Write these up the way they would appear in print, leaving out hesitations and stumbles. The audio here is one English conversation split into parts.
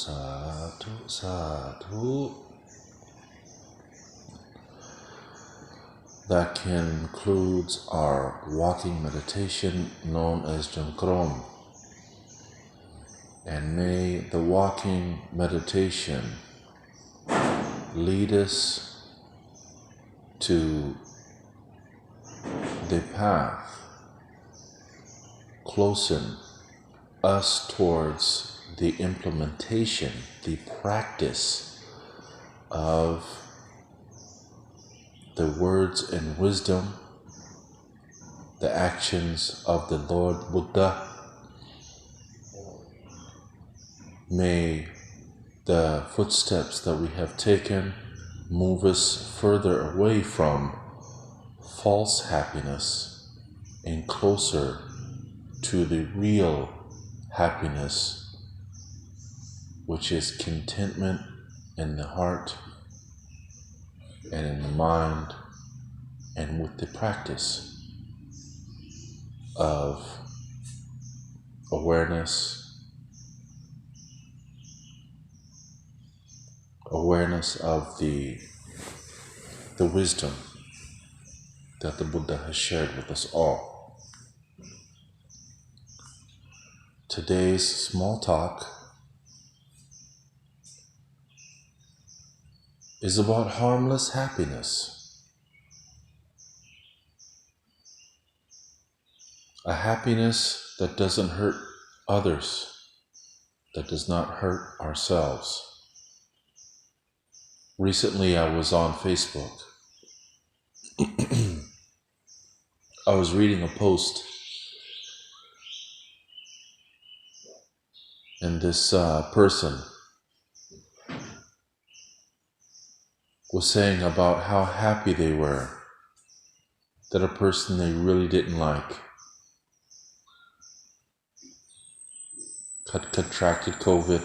sadhu, sadhu. That concludes our walking meditation known as Jamkrom. And may the walking meditation lead us to the path, closen us towards the implementation, the practice of the words and wisdom, the actions of the Lord Buddha. May the footsteps that we have taken move us further away from false happiness and closer to the real happiness, which is contentment in the heart and in the mind, and with the practice of awareness of the wisdom that the Buddha has shared with us all. Today's small talk is about harmless happiness. A happiness that doesn't hurt others, that does not hurt ourselves. Recently I was on Facebook. I was reading a post, and this person was saying about how happy they were that a person they really didn't like had contracted COVID.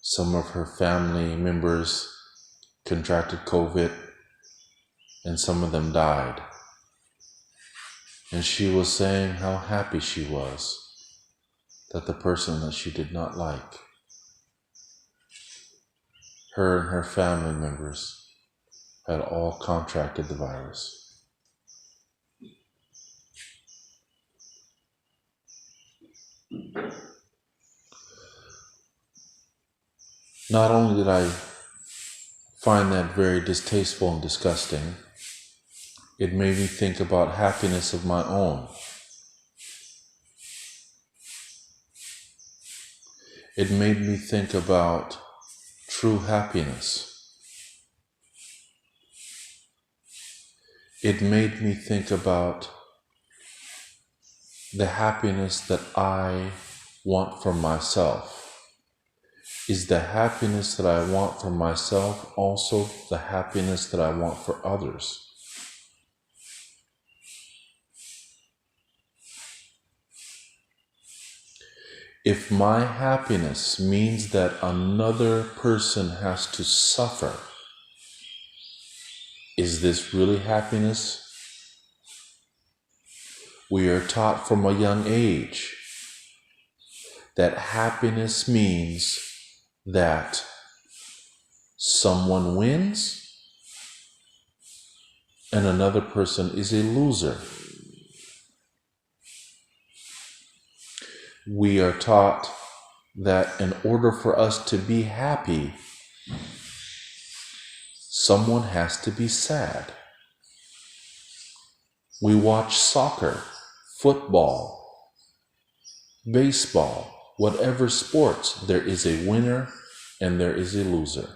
Some of her family members contracted COVID, and some of them died. And she was saying how happy she was that the person that she did not like, her and her family members, had all contracted the virus. Not only did I find that very distasteful and disgusting, it made me think about happiness of my own. It made me think about true happiness. It made me think about the happiness that I want for myself. Is the happiness that I want for myself also the happiness that I want for others? If my happiness means that another person has to suffer, is this really happiness? We are taught from a young age that happiness means that someone wins and another person is a loser. We are taught that in order for us to be happy, someone has to be sad. We watch soccer, football, baseball, whatever sports, there is a winner and there is a loser.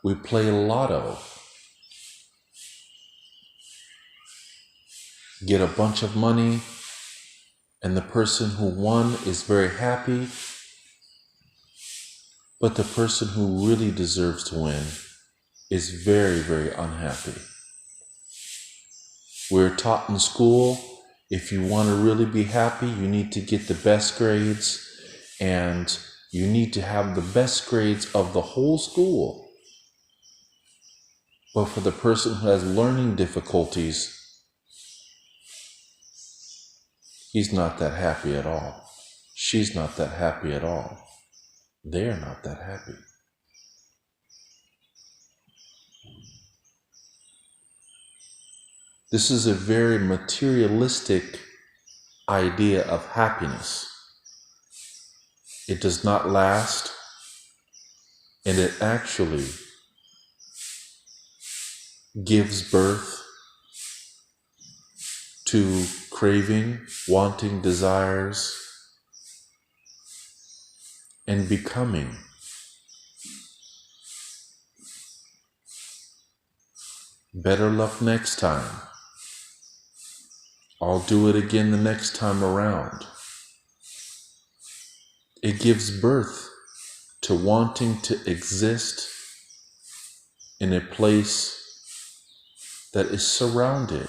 We play lotto, get a bunch of money, and the person who won is very happy, but the person who really deserves to win is very, very unhappy. We're taught in school, if you want to really be happy, you need to get the best grades, and you need to have the best grades of the whole school. But for the person who has learning difficulties, He's not that happy at all. She's not that happy at all. They're not that happy. This is a very materialistic idea of happiness. It does not last, and it actually gives birth to craving, wanting, desires, and becoming. Better luck next time. I'll do it again the next time around. It gives birth to wanting to exist in a place that is surrounded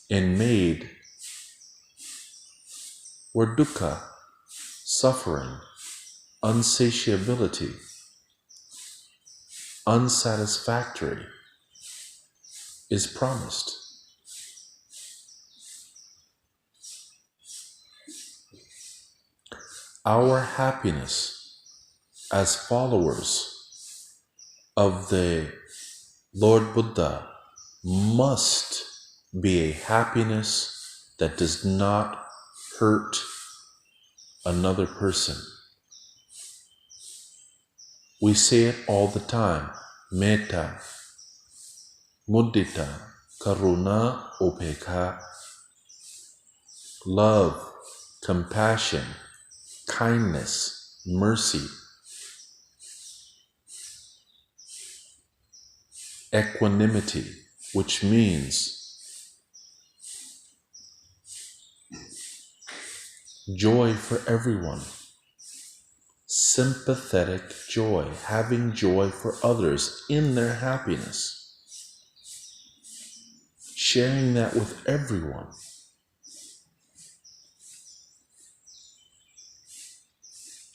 and made where dukkha, suffering, unsatiability, unsatisfactory is promised. Our happiness as followers of the Lord Buddha must be a happiness that does not hurt another person. We say it all the time. Metta, mudita, karuna, upekha. Love, compassion, kindness, mercy, equanimity, which means joy for everyone, sympathetic joy, having joy for others in their happiness, sharing that with everyone.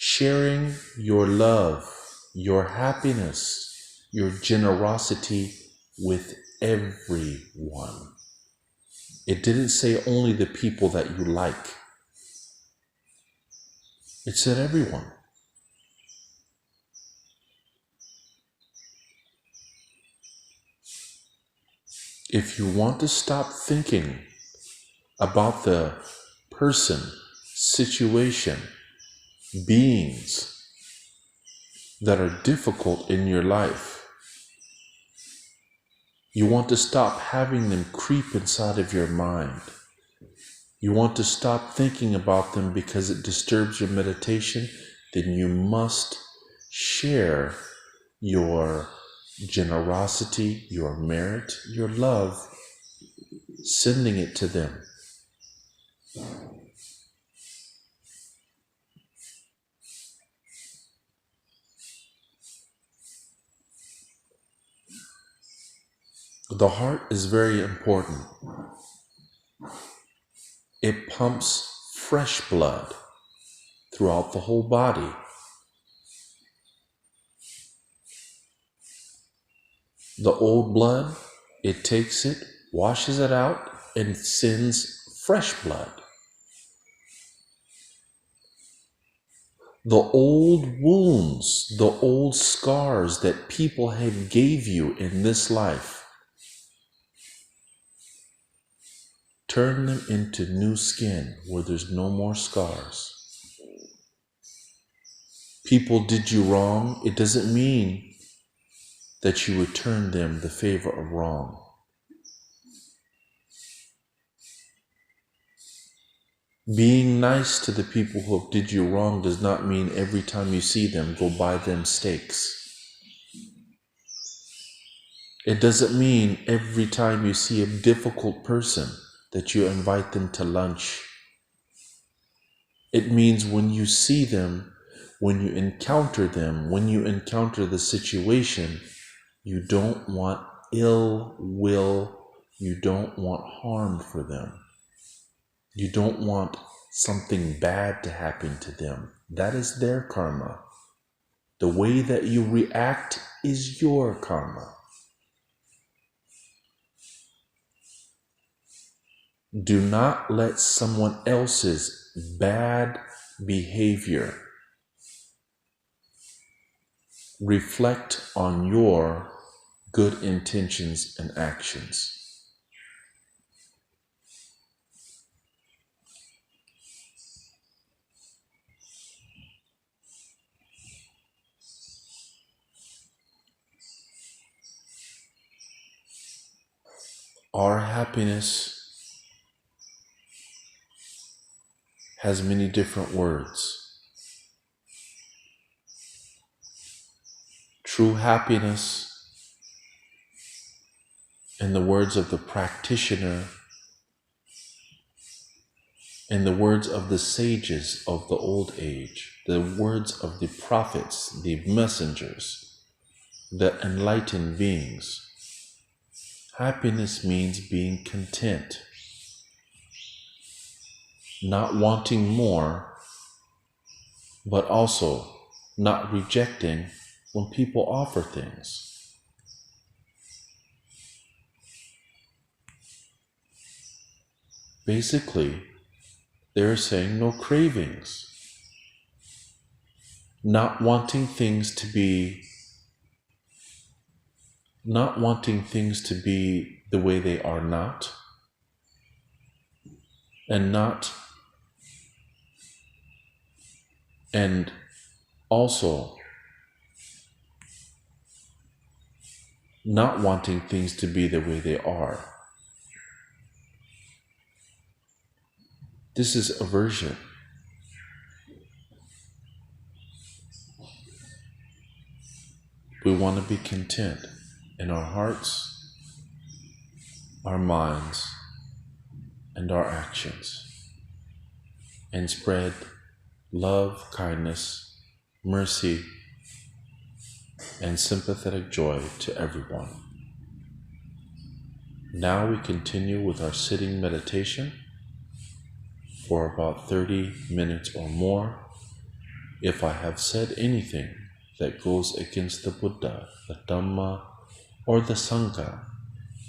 Sharing your love, your happiness, your generosity with everyone. It didn't say only the people that you like. It said everyone. If you want to stop thinking about the person, situation, beings that are difficult in your life, you want to stop having them creep inside of your mind. You want to stop thinking about them because it disturbs your meditation, then you must share your generosity, your merit, your love, sending it to them. The heart is very important. It pumps fresh blood throughout the whole body. The old blood, it takes it, washes it out, and sends fresh blood. The old wounds, the old scars that people have gave you in this life, turn them into new skin where there's no more scars. People did you wrong. It doesn't mean that you return them the favor of wrong. Being nice to the people who did you wrong does not mean every time you see them, go buy them steaks. It doesn't mean every time you see a difficult person that you invite them to lunch. It means when you see them, when you encounter them, when you encounter the situation, you don't want ill will, you don't want harm for them. You don't want something bad to happen to them. That is their karma. The way that you react is your karma. Do not let someone else's bad behavior reflect on your good intentions and actions. Our happiness has many different words. True happiness, in the words of the practitioner, in the words of the sages of the old age, the words of the prophets, the messengers, the enlightened beings, happiness means being content, not wanting more, but also not rejecting when people offer things. Basically, they're saying no cravings, not wanting things to be the way they are not, and also not wanting things to be the way they are. This is aversion. We want to be content in our hearts, our minds, and our actions, and spread love, kindness, mercy, and sympathetic joy to everyone. Now we continue with our sitting meditation for about 30 minutes or more. If I have said anything that goes against the Buddha, the Dhamma, or the Sangha,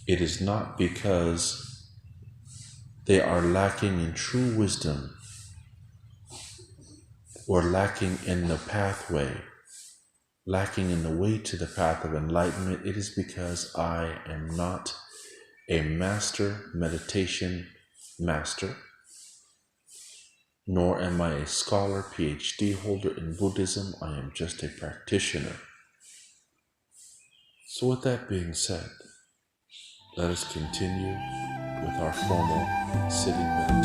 it is not because they are lacking in true wisdom or lacking in the pathway, lacking in the way to the path of enlightenment. It is because I am not a meditation master, nor am I a scholar, PhD holder in Buddhism. I am just a practitioner. So with that being said, let us continue with our formal sitting meditation.